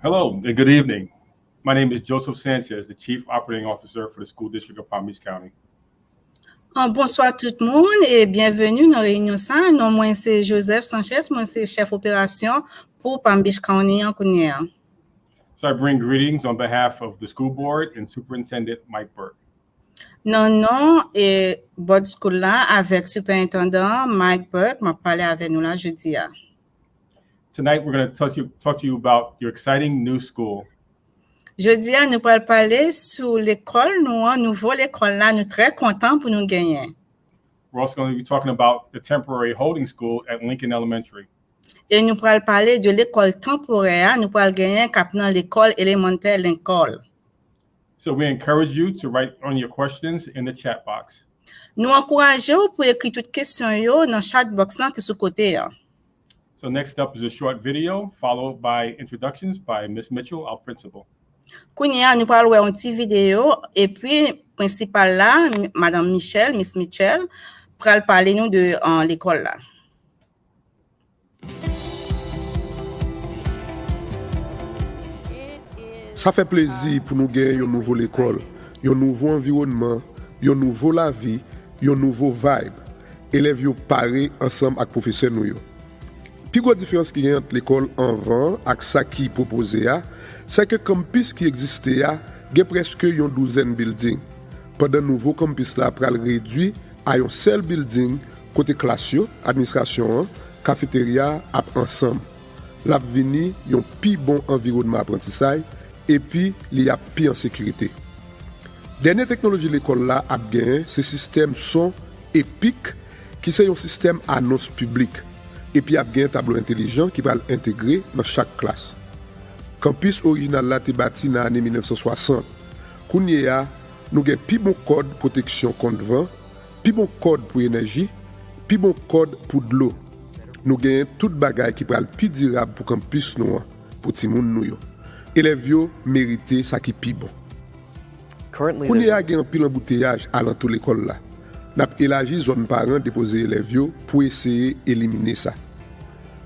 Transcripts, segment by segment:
Hello and good evening. My name is Joseph Sanchez, the Chief Operating Officer for the School District of Palm Beach County. Bonsoir tout le monde et bienvenue dans la réunion ça. Non, moi c'est Joseph Sanchez, moi c'est chef opération pour Palm Beach County en Kounia. So I bring greetings on behalf of the school board and Superintendent Mike Burke. Non, et board school là avec superintendant Mike Burke m'a parlé avec nous là jeudi. Tonight we're going to talk to you about your exciting new school. Jeudi nous allons parler sur l'école, nouveau l'école là, nous très contents pour nous gagner. We're also going to be talking about the temporary holding school at Lincoln Elementary. Et nous allons parler de l'école temporaire, nous allons gagner cap dans l'école élémentaire Lincoln. So we encourage you to write on your questions in the chat box. Nous encourageons pour écrire toutes questions yo dans chat box là qui sur côté. So next up is a short video followed by introductions by Miss Mitchell, our principal. Kounia, nous parlons une petite vidéo et puis principal là, Madame Michel, Miss Mitchell, pour parler nous de l'école là. Ça fait plaisir pour nous gagner une nouvelle école, un nouveau environnement, un nouveau la vie, un nouveau vibe. Élèves yo paré ensemble avec professeurs nous yo. Puis la différence qui y a entre l'école avant et ça qui proposé c'est que campus qui existait a presque une douzaine de buildings. Pendant nouveau campus là pral réduit à un seul building côté classe yo, administration, cafétéria ensemble. L'a vini un plus bon environnement apprentissage et puis il y a plus en sécurité. Dernière technologie de l'école là a gagné ce système son EPIC qui c'est un système annonce publique et puis a gagné un tableau intelligent qui va l'intégrer dans chaque classe. Campus original là été bâti dans l'année 1960. Kounia nous avons plus bon code protection contre vent, plus bon code pour énergie, plus bon code pour de l'eau. Nous avons toute bagaille qui pral plus durable pour campus nous pour ti moun nou yo. Élèves yo mérité ça qui plus bon. Kounia a un pile embouteillage à l'entour l'école là. N'a élargi zone parents déposer élèves yo pour essayer éliminer ça.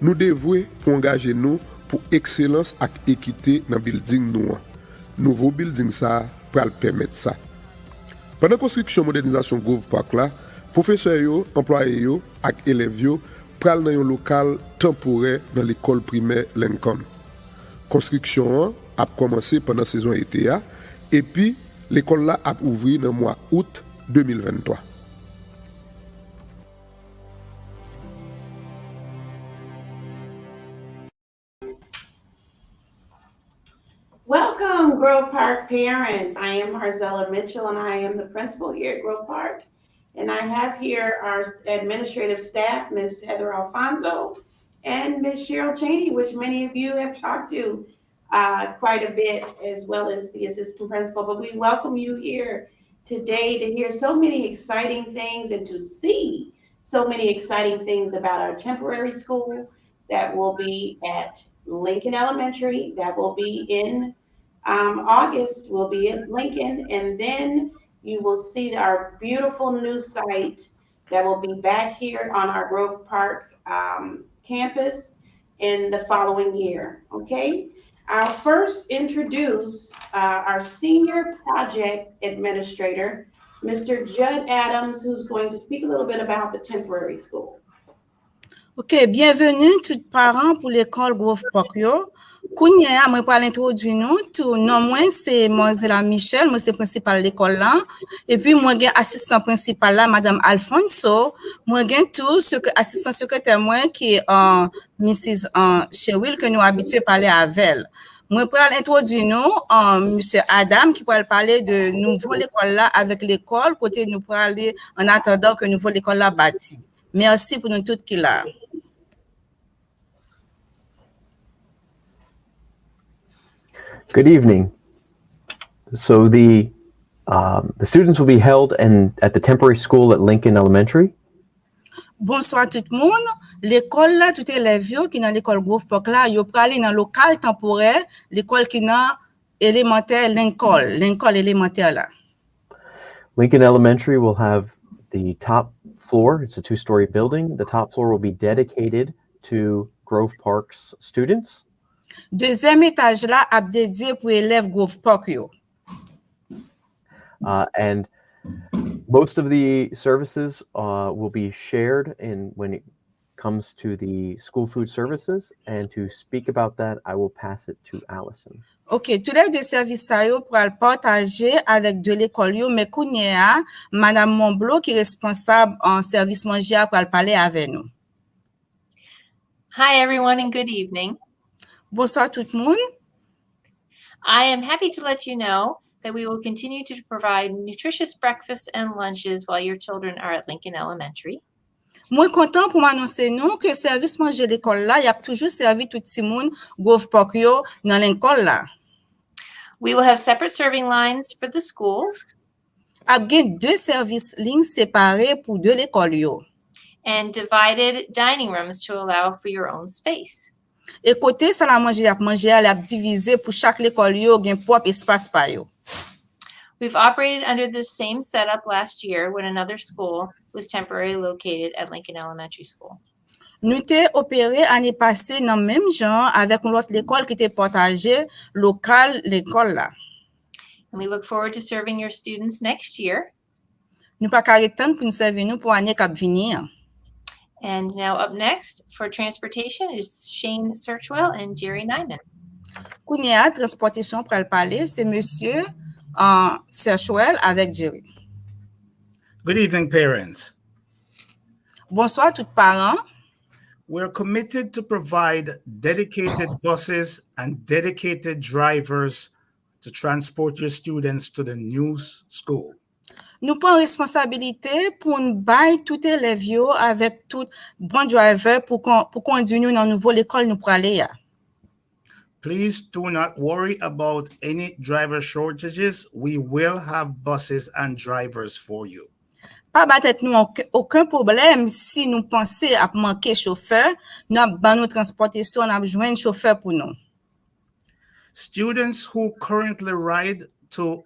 Nous devons pour engager nous pour excellence et équité dans building nous. Nouveau building ça pour permettre ça. Pendant construction modernisation Grove Park là, professeurs yo, employés yo ak élèves yo pral dans un local temporaire dans l'école primaire Lincoln. Construction a commencé pendant saison été et puis l'école là a ouvert dans mois août 2023. Welcome, Grove Park parents. I am Marzella Mitchell, and I am the principal here at Grove Park. And I have here our administrative staff, Ms. Heather Alfonso and Ms. Cheryl Cheney, which many of you have talked to quite a bit, as well as the assistant principal. But we welcome you here today to hear so many exciting things and to see so many exciting things about our temporary school that will be at Lincoln Elementary, that will be in August, will be at Lincoln, and then you will see our beautiful new site that will be back here on our Grove Park campus in the following year, okay? I'll first introduce our senior project administrator, Mr. Judd Adams, who's going to speak a little bit about the temporary school. OK, bienvenue tous parents pour l'école Grove Park yo. Kounia, moi pour l'introduire nous, tout non moi c'est Monsela Michel, moi c'est principal l'école là et puis moi j'ai assistant principal là madame Alfonso, moi j'ai tout ce que assistant secrétaire moi qui est Mrs. Cheryl que nous habitués parler avec elle. Moi pour l'introduire nous monsieur Adam qui pourrait parler de nouveau l'école là avec l'école côté nous pour aller en attendant que nouveau l'école là bâti. Merci pour nous toutes qui là. Good evening. So the students will be held at the temporary school at Lincoln Elementary. Bonsoir tout le monde. L'école là, tout élèves qui dans l'école Grove Park là, yo pralé dans local temporaire, l'école qui dans élémentaire Lincoln élémentaire là. Lincoln Elementary will have the top floor. It's a 2-story building. The top floor will be dedicated to Grove Park's students. Deuxième étage là a dédié pour élèves Grove Park yo. And most of the services will be shared when it comes to the school food services. And to speak about that, I will pass it to Allison. OK, tous les deux services ça yo pour le partager avec de l'école yo, mais kounye a madame Monblo qui est responsable en service manger pour le parler avec nous. Hi, everyone, and good evening. Bonsoir tout le monde. I am happy to let you know that we will continue to provide nutritious breakfasts and lunches while your children are at Lincoln Elementary. Moi content pour m'annoncer nous que service manger l'école là, y a toujours servi tout petit monde Grove Park yo dans l'école là. We will have separate serving lines for the schools A gen deux services lignes séparés pour de l'école yo. and divided dining rooms to allow for your own space. Et côté ça la manger elle a divisé pour chaque l'école yo gen propre espace pa yo. We've operated under this same setup last year when another school was temporarily located at Lincoln Elementary School. Nous t'ai opéré année passée dans même genre avec une autre l'école qui était partagée local l'école là. And we look forward to serving your students next year. Nous pas carré temps pour nous servir nous pour année qui venir. And now up next for transportation is Shane Searchwell and Jerry Nyman. Kounia transportation pour le parler, c'est monsieur Searchwell avec Jerry. Good evening, parents. Bonsoir tous parents. We're committed to provide dedicated buses and dedicated drivers to transport your students to the new school. Nous prenons responsabilité pour nous bailler tout élève yo avec tout bon driver pour conduire nous dans nouveau l'école nous pour aller. Please do not worry about any driver shortages. We will have buses and drivers for you. Pas battre nous aucun problème si nous pensons à manquer chauffeur, nous avons transportation, on a besoin de chauffeur pour nous. Students who currently ride to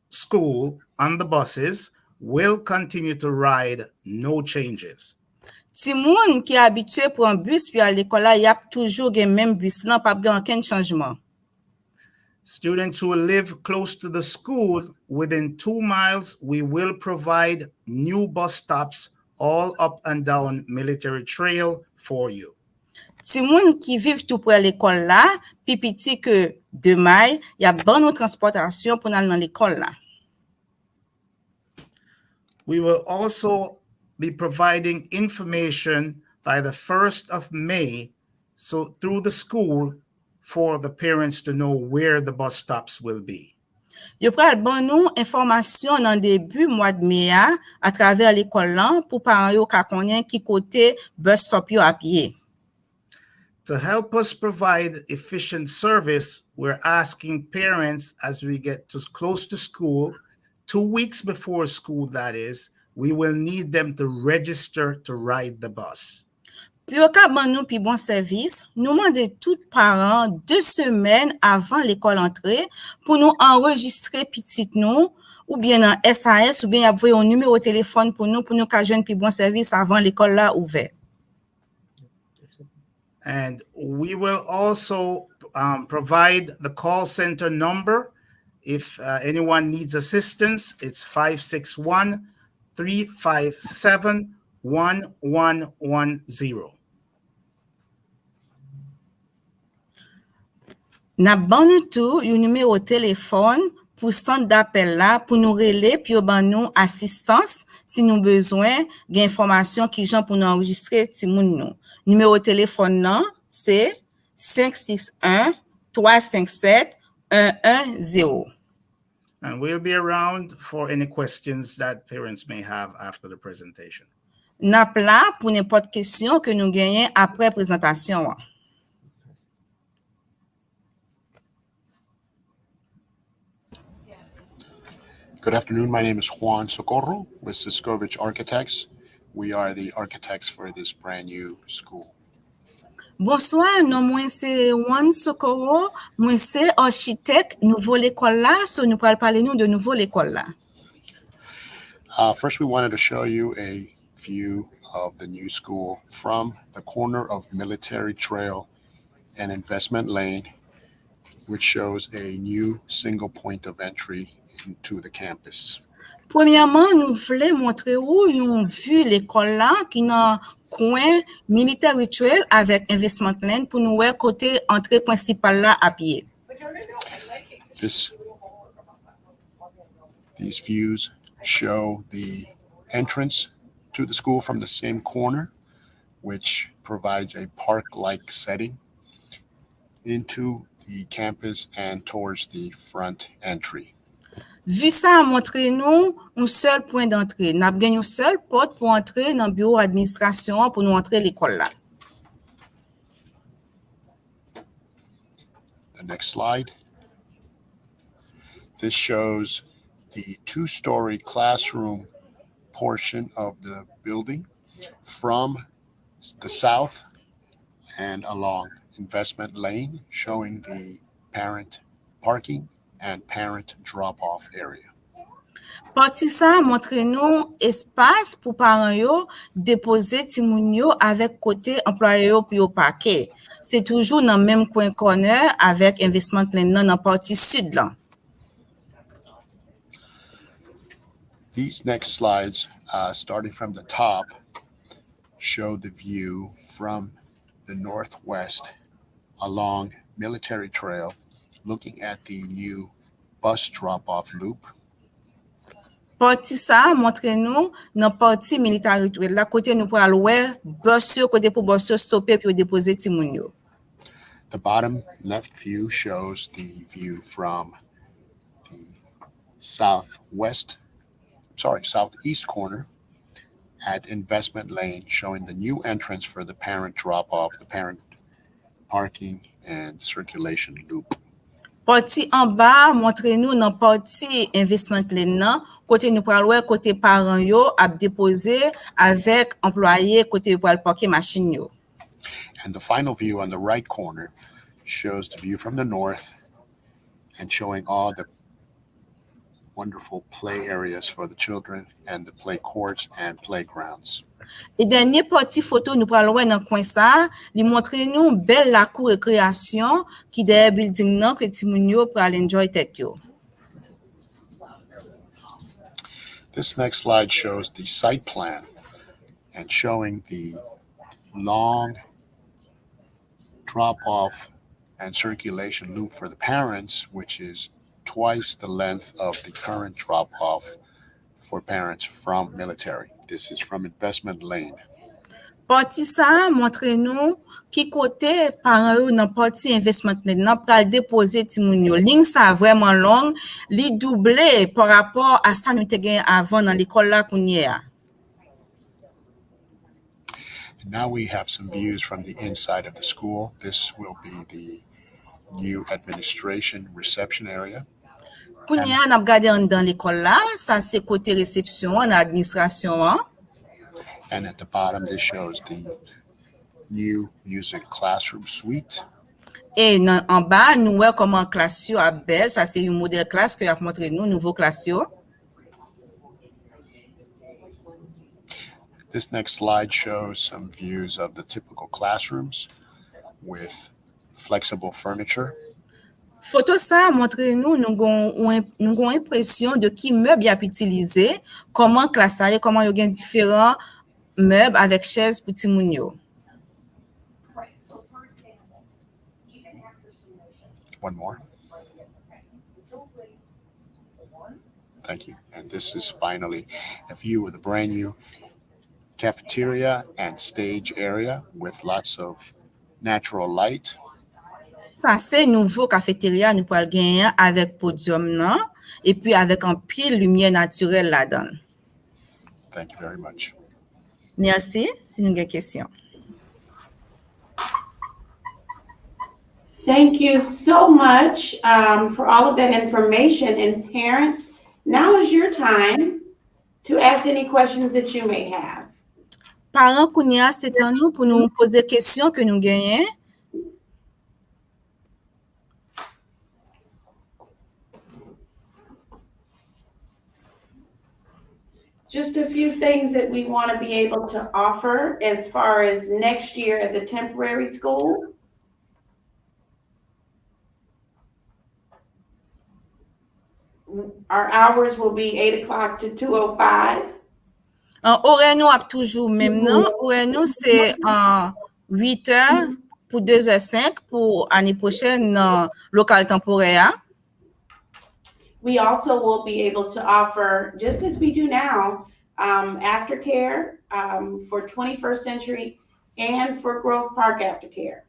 school on the buses will continue to ride, no changes. Si moun qui est habitué pour un bus puis à l'école là, y a toujours le même bus là, pas aucun changement. Students who live close to the school within 2 miles, we will provide new bus stops all up and down Military Trail for you. Si moun qui vivent tout près l'école là, puis petit que 2 miles, y a bonne transportation pour aller dans l'école là. We will also be providing information by the 1st of May, so through the school, for the parents to know where the bus stops will be. Yo pral ban nou information dans début mois de mai à travers l'école là pour parents yo ka konnen ki côté bus stop yo à pied. To help us provide efficient service, we're asking parents as we get close to school, 2 weeks before school that is, we will need them to register to ride the bus. Puis au cas ban nou pi bon service, nous demandons tout parents 2 semaines avant l'école entrée pour nous enregistrer petit nous ou bien en SAS ou bien envoyer un numéro de téléphone pour nous ka joindre pi bon service avant l'école là ouvert. And we will also provide the call center number. If anyone needs assistance, it's 561-357-1110. N'a ban nou tout yon numéro de téléphone pour centre d'appel là pour nous relais puis yo ban nou assistance si nous besoin d'informations qui jan pour nous enregistrer ti moun nou. Numéro de téléphone nan c'est 561-357-110. And we'll be around for any questions that parents may have after the presentation. N'a là pour n'importe question que nous gagnons après présentation. Good afternoon. My name is Juan Socorro with Siskovich Architects. We are the architects for this brand new school. Bonsoir, non moi c'est Juan Socorro, moi c'est architecte nouveau l'école là, so nous pral parler nous de nouveau l'école là. First, we wanted to show you a view of the new school from the corner of Military Trail and Investment Lane, which shows a new single point of entry into the campus. Premièrement, nous voulons montrer où yon vu l'école là qui dans coin militaire rituel avec Investment Lane pour nous voir côté entrée principale là à pied. These views show the entrance to the school from the same corner, which provides a park-like setting into the campus and towards the front entry. Vu ça, montre nous un seul point d'entrée. N'a pas une seule porte pour entrer dans le bureau d'administration pour nous entrer l'école là. The next slide. This shows the two-story classroom portion of the building from the south and along Investment Lane, showing the parent parking and parent drop-off area. Parti ça montre nous espace pour parents yo déposer ti moun yo avec côté employé yo pour yo parquer. C'est toujours dans même coin corner avec Investment Lane dans partie sud là. These next slides, starting from the top, show the view from the northwest along Military Trail, looking at the new bus drop-off loop. Parti ça montre nous dans partie militaire là côté nous pour aller bus yo côté pour bus yo stopper puis déposer ti moun yo. The bottom left view shows the view from the southeast corner at Investment Lane, showing the new entrance for the parent drop-off, the parent parking and circulation loop. Parti en bas montre nous dans partie Investment Lane là côté nous pour aller côté parents yo a déposer avec employé côté pour aller parquer machine yo. And the final view on the right corner shows the view from the north and showing all the wonderful play areas for the children and the play courts and playgrounds. Et dernier partie photo nous pral wè dans coin ça, li montre nous belle la cour récréation qui derrière building nan que ti moun yo pral enjoy tête yo. This next slide shows the site plan and showing the long drop-off and circulation loop for the parents, which is twice the length of the current drop-off for parents from military. This is from Investment Lane. Parti ça montre nous qui côté parents yo dans partie Investment Lane nan pral déposer ti moun yo. Ligne ça vraiment long, li doublé par rapport à ça nous te gen avant dans l'école là kounye. And now we have some views from the inside of the school. This will be the new administration reception area. Kounye n'a regardé dans l'école là, ça c'est côté réception en administration. And at the bottom, this shows the new music classroom suite. Et en bas, nous voyons comment classe yo a belle. Ça, c'est un modèle classe que a montré nous, nouveau classe yo. This next slide shows some views of the typical classrooms with flexible furniture. Photo ça montre nous avons impression de qui meuble y a utilisé, comment classe a, comment yo gen différents meubles avec chaises pour ti moun yo. One more. Thank you. And this is finally a view of the brand new cafeteria and stage area with lots of natural light. Ça c'est nouveau cafétéria nous pral gagner avec podium nan et puis avec un pile lumière naturelle là-dedans. Thank you very much. Merci, si nous avons des questions. Thank you so much for all of that information. And parents, now is your time to ask any questions that you may have. Parents, kounya, c'est à nous pour nous poser questions que nous gagnons. Just a few things that we want to be able to offer as far as next year at the temporary school. Our hours will be 8 o'clock to 2:05. Horaire nous a toujours même non. Horaire nous c'est 8 heures pour 2h05 pour année prochaine local temporaire. We also will be able to offer, just as we do now, aftercare for 21st Century and for Grove Park Aftercare.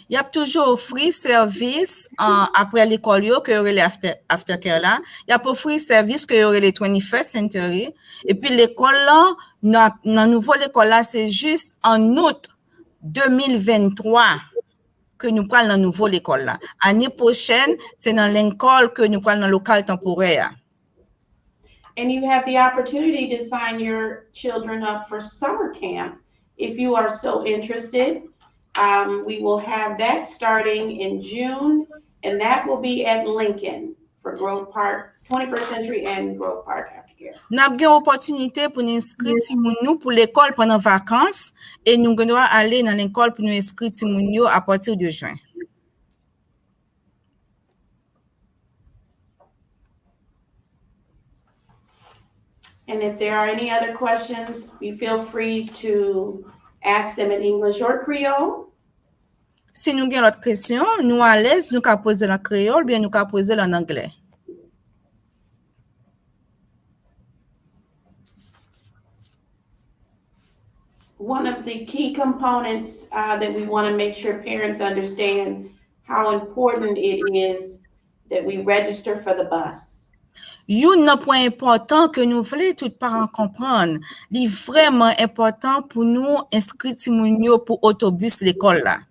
Il y a toujours offert service après l'école que y aurait les aftercare là. Il y a offert service que y aurait les 21st Century. Et puis l'école là, dans nouveau l'école là, c'est juste en août 2023 que nous prenons dans nouveau l'école là. Année prochaine, c'est dans l'école que nous prenons dans local temporaire. And you have the opportunity to sign your children up for summer camp if you are so interested. We will have that starting in June, and that will be at Lincoln for Grove Park, 21st Century and Grove Park Aftercare. Nous avons une opportunité pour nous inscrire Timounio pour l'école pendant vacances et nous devons aller dans l'école pour nous inscrire Timounio à partir de juin. And if there are any other questions, you feel free to ask them in English or Creole. Si nous avons d'autres questions, nous à l'aise, nous pouvons poser en créole, bien nous pouvons poser en anglais. One of the key components that we want to make sure parents understand how important it is that we register for the bus. Un point important que nous voulons tous parents comprendre, il est vraiment important pour nous inscrire Timounio pour autobus l'école là.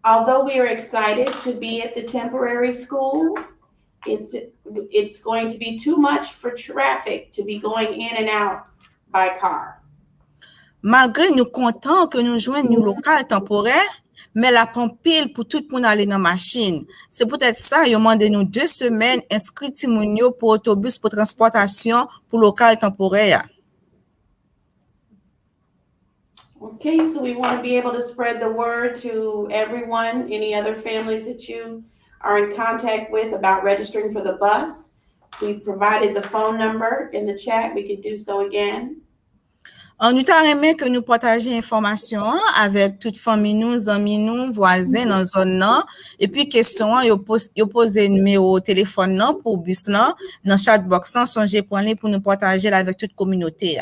Although we are excited to be at the temporary school, it's going to be too much for traffic to be going in and out by car. Malgré nous contents que nous joignons nous local temporaire, mais la pile pour tout le monde aller dans la machine. C'est peut-être ça, ils ont demandé nous 2 semaines inscrits Timounio pour autobus pour transportation pour local temporaire. Okay, so we want to be able to spread the word to everyone, any other families that you are in contact with about registering for the bus. We provided the phone number in the chat. We could do so again. Nous t'aimerais que nous partagions information avec toute famille nous, amis nous, voisins dans zone là et puis question yo poser numéro téléphone là pour bus là dans chat box sans songer pour nous partager avec toute communauté.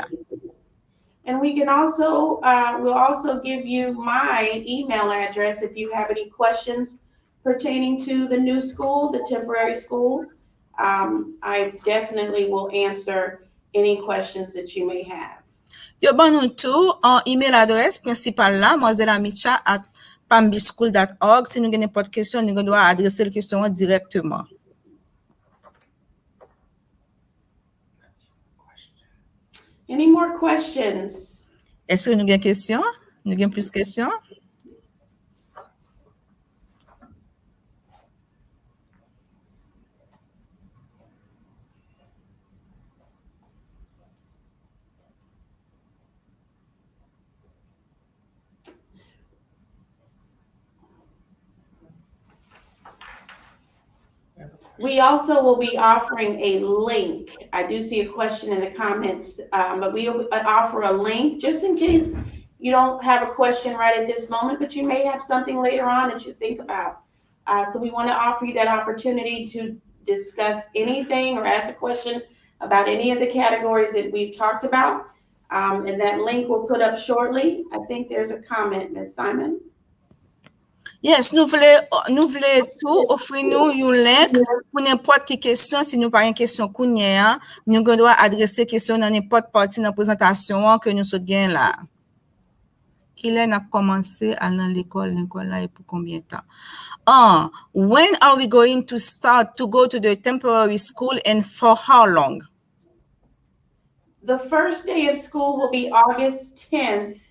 And we can also, we'll also give you my email address if you have any questions pertaining to the new school, the temporary school. I definitely will answer any questions that you may have. Yo ban nou tout en email adresse principale là, mozelamicha@pambischool.org. Si nous avons n'importe question, nous devons adresser la question directement. Any more questions? Est-ce que nous avons des questions? Nous avons plus de questions? We also will be offering a link. I do see a question in the comments, but we offer a link just in case you don't have a question right at this moment, but you may have something later on that you think about. So we want to offer you that opportunity to discuss anything or ask a question about any of the categories that we've talked about. And that link we'll put up shortly. I think there's a comment, Ms. Simon. Yes, nous voulons tout offrir nous un link pour n'importe quelle question. Si nous pas une question kounya, nous devons adresser question dans n'importe partie de la présentation que nous sommes bien là. Qui a commencé à l'école là et pour combien de temps? When are we going to start to go to the temporary school and for how long? The first day of school will be August 10th,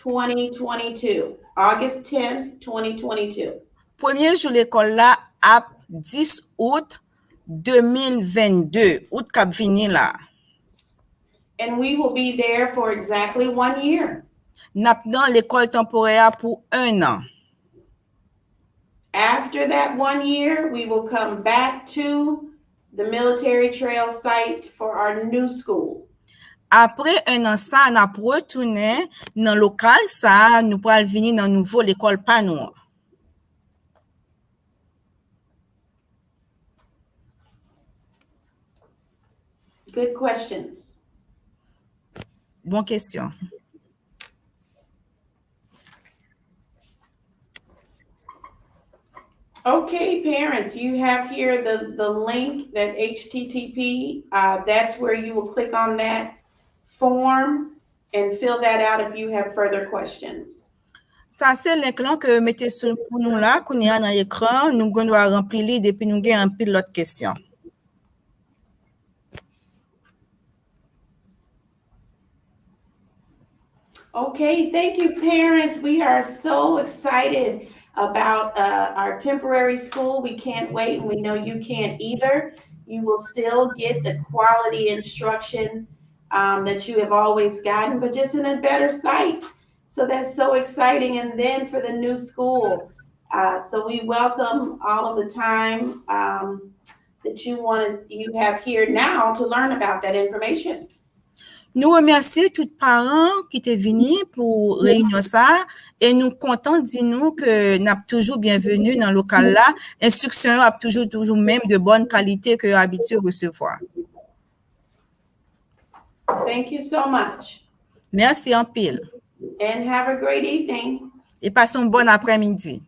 2022. August 10th, 2022. Premier jour l'école là à 10 août 2022. Août cap vini là. And we will be there for exactly 1 year. N'a dans l'école temporaire pour 1 an. After that 1 year, we will come back to the military trail site for our new school. Après un an ça, on a retourné dans le local ça, nous pourrons venir dans nouveau l'école Panour. Good questions. Bonne question. Okay, parents, you have here the link, that HTTP. That's where you will click on that form and fill that out if you have further questions. Ça, c'est link là que mettez sur pour nous là, qu'on y a dans l'écran, nous devons remplir les puis nous avons un peu l'autre question. Okay, thank you, parents. We are so excited about our temporary school. We can't wait, and we know you can't either. You will still get the quality instruction that you have always gotten, but just in a better site. So that's so exciting. And then for the new school, so we welcome all of the time that you have here now to learn about that information. Nous remercions tous les parents qui étaient venus pour réunion ça et nous contents de nous que nous sommes toujours bienvenus dans le local là. Instruction a toujours même de bonne qualité que habitué recevoir. Thank you so much. Merci en pile. And have a great evening. Et passons un bon après-midi.